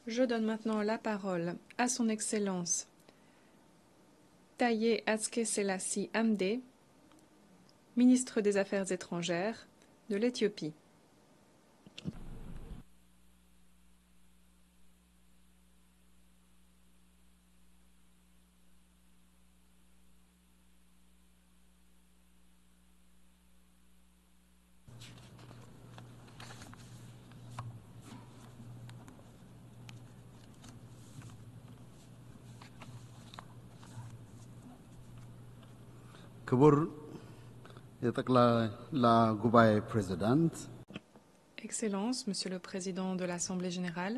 Je donne maintenant la parole à son Excellence Taye Atske-Selassie Hamdé, ministre des Affaires étrangères de l'Éthiopie. ክቡር የጠቅላላ ጉባኤ ፕሬዝዳንት፣ Excellence, Monsieur le Président de l'Assemblée générale,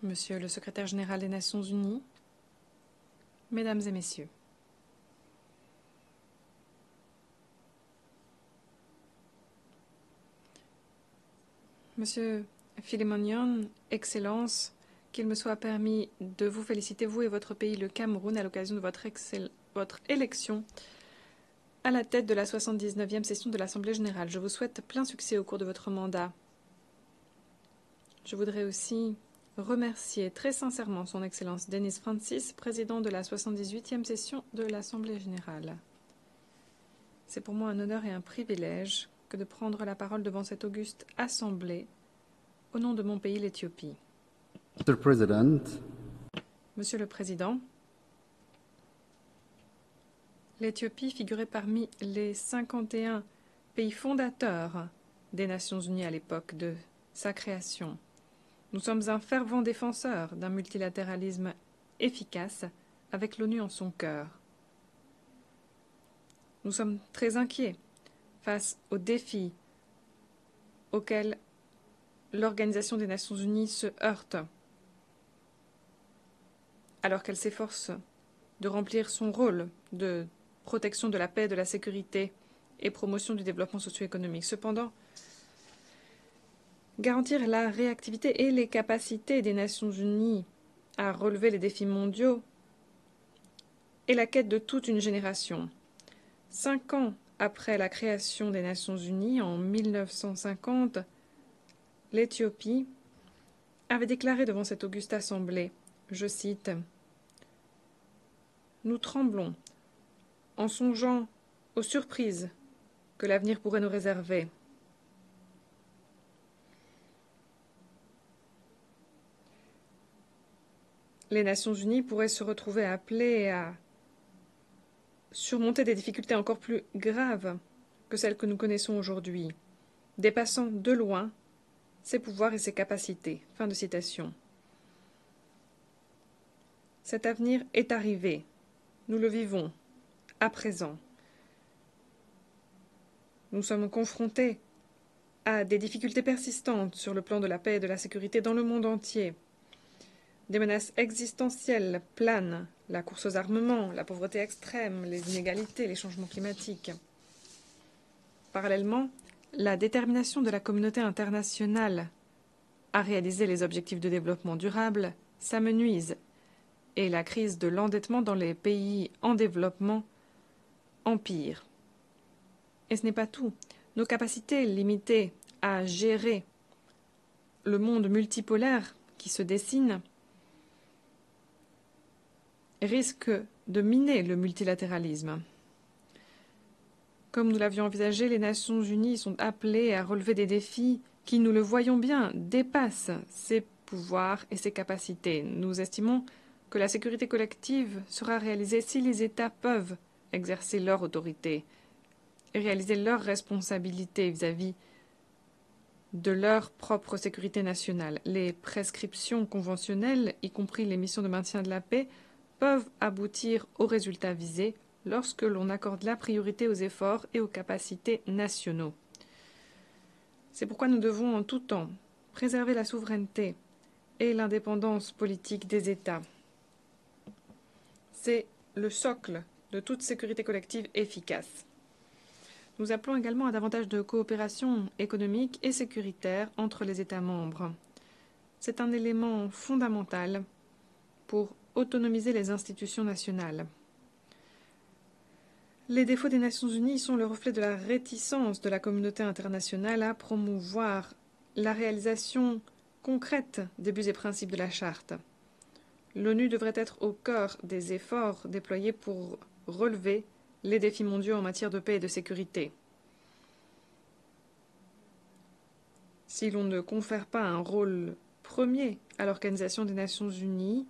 Monsieur le Secrétaire général des Nations unies, Mesdames et Messieurs. Monsieur Philémonion, Excellence, qu'il me soit permis de vous féliciter, vous et votre pays, le Cameroun, à l'occasion de votre élection à la tête de la 79e session de l'Assemblée générale. Je vous souhaite plein succès au cours de votre mandat. Je voudrais aussi remercier très sincèrement son Excellence Denis Francis, président de la 78e session de l'Assemblée générale. C'est pour moi un honneur et un privilège que de prendre la parole devant cette auguste assemblée au nom de mon pays, l'Éthiopie. Mr. President, Monsieur le Président, l'Éthiopie figurait parmi les 51 pays fondateurs des Nations unies à l'époque de sa création. Nous sommes un fervent défenseur d'un multilatéralisme efficace avec l'ONU en son cœur. Nous sommes très inquiets face aux défis auxquels l'Organisation des Nations unies se heurte, alors qu'elle s'efforce de remplir son rôle de protection de la paix, de la sécurité et promotion du développement socio-économique. Cependant, garantir la réactivité et les capacités des Nations unies à relever les défis mondiaux est la quête de toute une génération. 5 ans après la création des Nations unies, en 1950, l'Éthiopie avait déclaré devant cette auguste assemblée, je cite, « Nous tremblons en songeant aux surprises que l'avenir pourrait nous réserver. » Les Nations unies pourraient se retrouver appelées à surmonter des difficultés encore plus graves que celles que nous connaissons aujourd'hui, dépassant de loin ses pouvoirs et ses capacités. Fin de citation. Cet avenir est arrivé. Nous le vivons, à présent. Nous sommes confrontés à des difficultés persistantes sur le plan de la paix et de la sécurité dans le monde entier. Des menaces existentielles planent, la course aux armements, la pauvreté extrême, les inégalités, les changements climatiques. Parallèlement, la détermination de la communauté internationale à réaliser les objectifs de développement durable s'amenuise et la crise de l'endettement dans les pays en développement empire. Et ce n'est pas tout. Nos capacités limitées à gérer le monde multipolaire qui se dessine risquent de miner le multilatéralisme. Comme nous l'avions envisagé, les Nations unies sont appelées à relever des défis qui, nous le voyons bien, dépassent ses pouvoirs et ses capacités. Nous estimons que la sécurité collective sera réalisée si les États peuvent exercer leur autorité et réaliser leurs responsabilités vis-à-vis de leur propre sécurité nationale. Les prescriptions conventionnelles, y compris les missions de maintien de la paix, peuvent aboutir aux résultats visés lorsque l'on accorde la priorité aux efforts et aux capacités nationaux. C'est pourquoi nous devons en tout temps préserver la souveraineté et l'indépendance politique des États. C'est le socle de toute sécurité collective efficace. Nous appelons également à davantage de coopération économique et sécuritaire entre les États membres. C'est un élément fondamental pour autonomiser les institutions nationales. Les défauts des Nations unies sont le reflet de la réticence de la communauté internationale à promouvoir la réalisation concrète des buts et principes de la Charte. L'ONU devrait être au cœur des efforts déployés pour relever les défis mondiaux en matière de paix et de sécurité. Si l'on ne confère pas un rôle premier à l'Organisation des Nations Unies,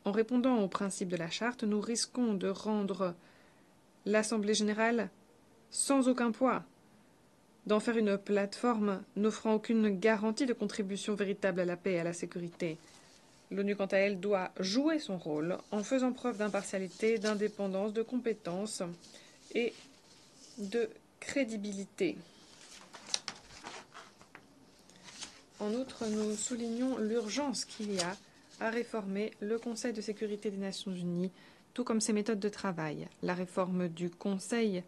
en répondant aux principes de la Charte, nous risquons de rendre l'Assemblée générale sans aucun poids, d'en faire une plateforme n'offrant aucune garantie de contribution véritable à la paix et à la sécurité. L'ONU, quant à elle, doit jouer son rôle en faisant preuve d'impartialité, d'indépendance, de compétence et de crédibilité. En outre, nous soulignons l'urgence qu'il y a à réformer le Conseil de sécurité des Nations Unies, tout comme ses méthodes de travail. La réforme du Conseil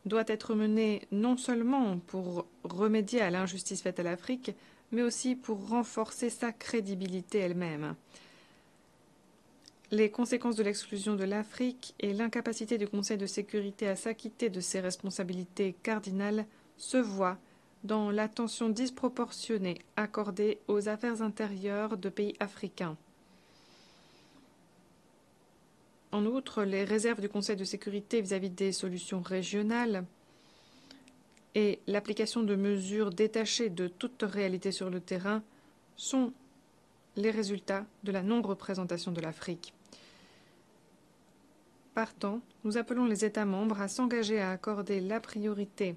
doit être menée non seulement pour remédier à l'injustice faite à l'Afrique, mais aussi pour renforcer sa crédibilité elle-même. Les conséquences de l'exclusion de l'Afrique et l'incapacité du Conseil de sécurité à s'acquitter de ses responsabilités cardinales se voient dans l'attention disproportionnée accordée aux affaires intérieures de pays africains. En outre, les réserves du Conseil de sécurité vis-à-vis des solutions régionales et l'application de mesures détachées de toute réalité sur le terrain sont les résultats de la non-représentation de l'Afrique. Partant, nous appelons les États membres à s'engager à accorder la priorité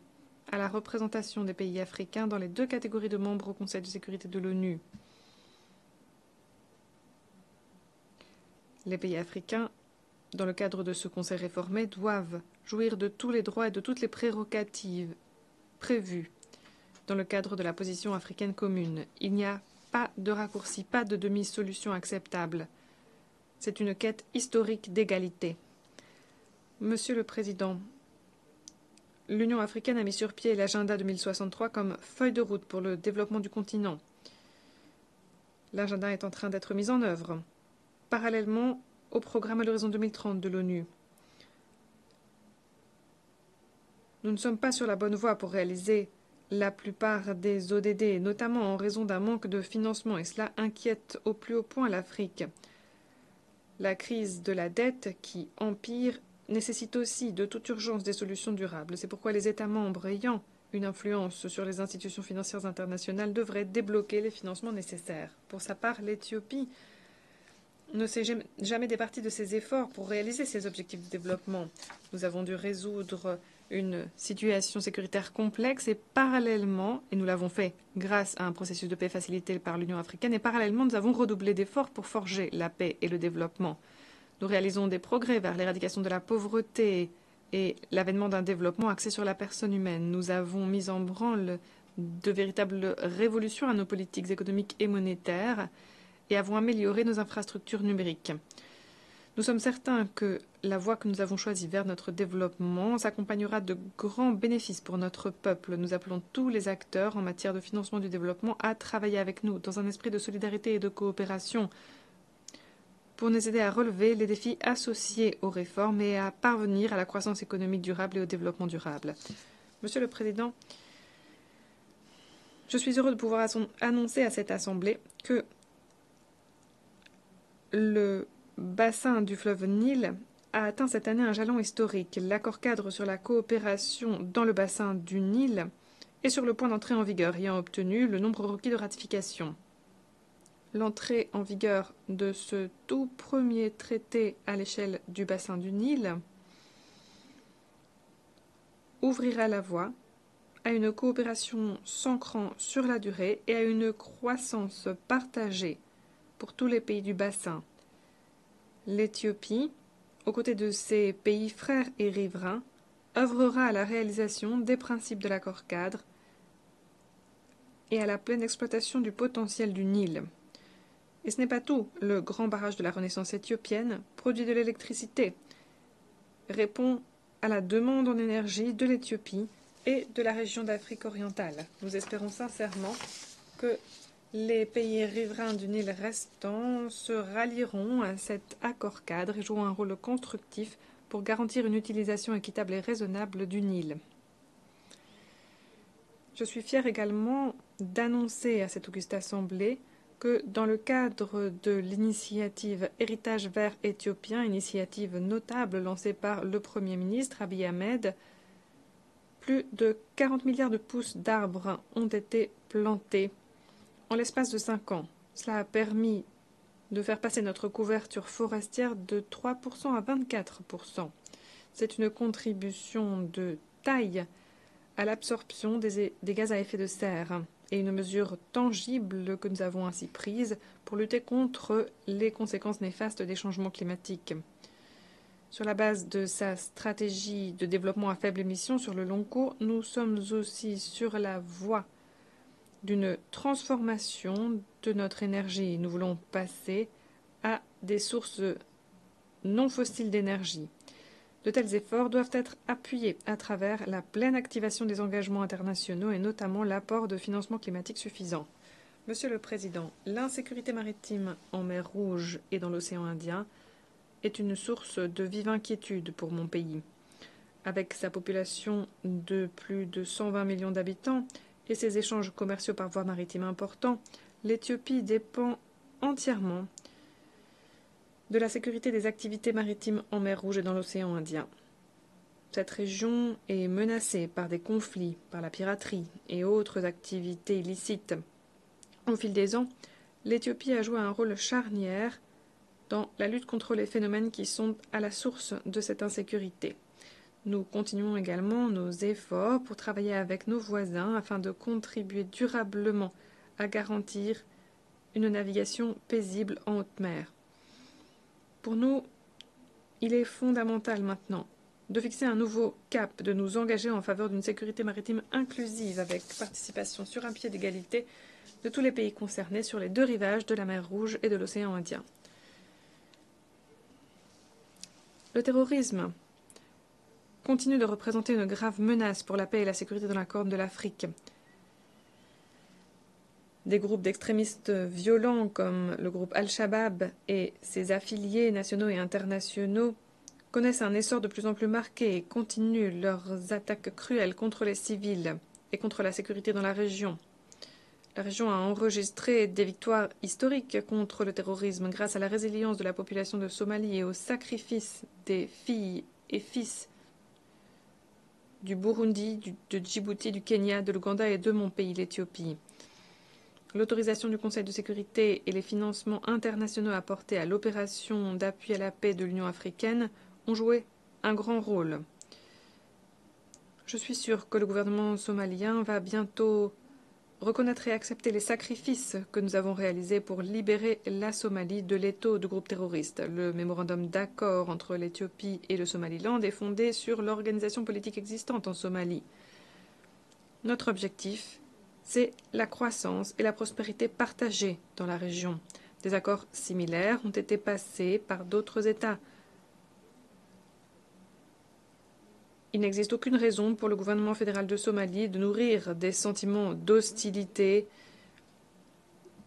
à la représentation des pays africains dans les 2 catégories de membres au Conseil de sécurité de l'ONU. Les pays africains, dans le cadre de ce Conseil réformé, doivent jouir de tous les droits et de toutes les prérogatives prévues dans le cadre de la position africaine commune. Il n'y a pas de raccourci, pas de demi-solution acceptable. C'est une quête historique d'égalité. Monsieur le Président, l'Union africaine a mis sur pied l'agenda 2063 comme feuille de route pour le développement du continent. L'agenda est en train d'être mis en œuvre, parallèlement au programme à l'horizon 2030 de l'ONU. Nous ne sommes pas sur la bonne voie pour réaliser la plupart des ODD, notamment en raison d'un manque de financement, et cela inquiète au plus haut point l'Afrique. La crise de la dette qui empire nécessite aussi de toute urgence des solutions durables. C'est pourquoi les États membres ayant une influence sur les institutions financières internationales devraient débloquer les financements nécessaires. Pour sa part, l'Éthiopie ne s'est jamais départie de ses efforts pour réaliser ses objectifs de développement. Nous avons dû résoudre une situation sécuritaire complexe et parallèlement, et nous l'avons fait grâce à un processus de paix facilité par l'Union africaine, et parallèlement nous avons redoublé d'efforts pour forger la paix et le développement. Nous réalisons des progrès vers l'éradication de la pauvreté et l'avènement d'un développement axé sur la personne humaine. Nous avons mis en branle de véritables révolutions à nos politiques économiques et monétaires et avons amélioré nos infrastructures numériques. Nous sommes certains que la voie que nous avons choisie vers notre développement s'accompagnera de grands bénéfices pour notre peuple. Nous appelons tous les acteurs en matière de financement du développement à travailler avec nous dans un esprit de solidarité et de coopération pour nous aider à relever les défis associés aux réformes et à parvenir à la croissance économique durable et au développement durable. Monsieur le Président, je suis heureux de pouvoir annoncer à cette Assemblée que le bassin du fleuve Nil a atteint cette année un jalon historique. L'accord cadre sur la coopération dans le bassin du Nil est sur le point d'entrer en vigueur, ayant obtenu le nombre requis de ratification. L'entrée en vigueur de ce tout premier traité à l'échelle du bassin du Nil ouvrira la voie à une coopération s'ancrant sur la durée et à une croissance partagée pour tous les pays du bassin. L'Éthiopie, aux côtés de ses pays frères et riverains, œuvrera à la réalisation des principes de l'accord cadre et à la pleine exploitation du potentiel du Nil. Et ce n'est pas tout. Le grand barrage de la Renaissance éthiopienne produit de l'électricité, répond à la demande en énergie de l'Éthiopie et de la région d'Afrique orientale. Nous espérons sincèrement que les pays riverains du Nil restants se rallieront à cet accord cadre et joueront un rôle constructif pour garantir une utilisation équitable et raisonnable du Nil. Je suis fier également d'annoncer à cette auguste assemblée que dans le cadre de l'initiative Héritage vert éthiopien, initiative notable lancée par le Premier ministre Abiy Ahmed, plus de 40 milliards de pousses d'arbres ont été plantés en l'espace de 5 ans. Cela a permis de faire passer notre couverture forestière de 3% à 24%. C'est une contribution de taille à l'absorption des gaz à effet de serre et une mesure tangible que nous avons ainsi prise pour lutter contre les conséquences néfastes des changements climatiques. Sur la base de sa stratégie de développement à faible émission sur le long cours, nous sommes aussi sur la voie d'une transformation de notre énergie. Nous voulons passer à des sources non fossiles d'énergie. De tels efforts doivent être appuyés à travers la pleine activation des engagements internationaux et notamment l'apport de financement climatique suffisant. Monsieur le Président, l'insécurité maritime en mer Rouge et dans l'océan Indien est une source de vive inquiétude pour mon pays. Avec sa population de plus de 120 millions d'habitants et ses échanges commerciaux par voie maritime importants, l'Éthiopie dépend entièrement de la sécurité des activités maritimes en mer Rouge et dans l'océan Indien. Cette région est menacée par des conflits, par la piraterie et autres activités illicites. Au fil des ans, l'Éthiopie a joué un rôle charnière dans la lutte contre les phénomènes qui sont à la source de cette insécurité. Nous continuons également nos efforts pour travailler avec nos voisins afin de contribuer durablement à garantir une navigation paisible en haute mer. Pour nous, il est fondamental maintenant de fixer un nouveau cap, de nous engager en faveur d'une sécurité maritime inclusive avec participation sur un pied d'égalité de tous les pays concernés sur les deux rivages de la mer Rouge et de l'océan Indien. Le terrorisme continue de représenter une grave menace pour la paix et la sécurité dans la Corne de l'Afrique. Des groupes d'extrémistes violents comme le groupe Al-Shabaab et ses affiliés nationaux et internationaux connaissent un essor de plus en plus marqué et continuent leurs attaques cruelles contre les civils et contre la sécurité dans la région. La région a enregistré des victoires historiques contre le terrorisme grâce à la résilience de la population de Somalie et au sacrifice des filles et fils du Burundi, de Djibouti, du Kenya, de l'Ouganda et de mon pays, l'Éthiopie. L'autorisation du Conseil de sécurité et les financements internationaux apportés à l'opération d'appui à la paix de l'Union africaine ont joué un grand rôle. Je suis sûre que le gouvernement somalien va bientôt reconnaître et accepter les sacrifices que nous avons réalisés pour libérer la Somalie de l'étau de groupes terroristes. Le mémorandum d'accord entre l'Éthiopie et le Somaliland est fondé sur l'organisation politique existante en Somalie. Notre objectif, c'est la croissance et la prospérité partagée dans la région. Des accords similaires ont été passés par d'autres États. Il n'existe aucune raison pour le gouvernement fédéral de Somalie de nourrir des sentiments d'hostilité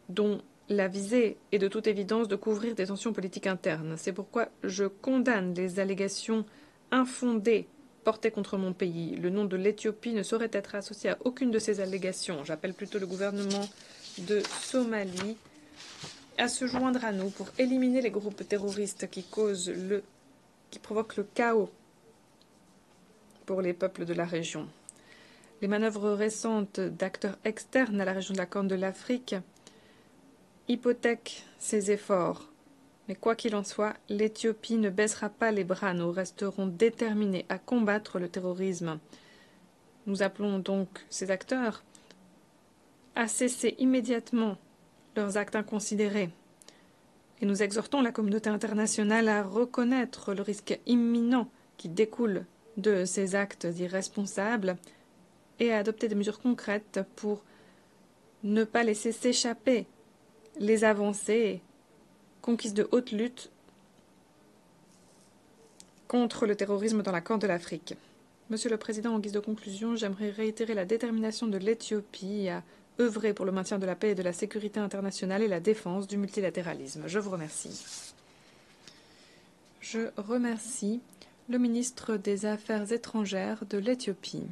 dont la visée est de toute évidence de couvrir des tensions politiques internes. C'est pourquoi je condamne les allégations infondées portées contre mon pays. Le nom de l'Éthiopie ne saurait être associé à aucune de ces allégations. J'appelle plutôt le gouvernement de Somalie à se joindre à nous pour éliminer les groupes terroristes qui provoquent le chaos pour les peuples de la région. Les manœuvres récentes d'acteurs externes à la région de la Corne de l'Afrique hypothèquent ces efforts. Mais quoi qu'il en soit, l'Éthiopie ne baissera pas les bras. Nous resterons déterminés à combattre le terrorisme. Nous appelons donc ces acteurs à cesser immédiatement leurs actes inconsidérés. Et nous exhortons la communauté internationale à reconnaître le risque imminent qui découle de ces actes irresponsables et à adopter des mesures concrètes pour ne pas laisser s'échapper les avancées conquises de haute lutte contre le terrorisme dans la Corne de l'Afrique. Monsieur le Président, en guise de conclusion, j'aimerais réitérer la détermination de l'Éthiopie à œuvrer pour le maintien de la paix et de la sécurité internationale et la défense du multilatéralisme. Je vous remercie. Je remercie le ministre des Affaires étrangères de l'Éthiopie.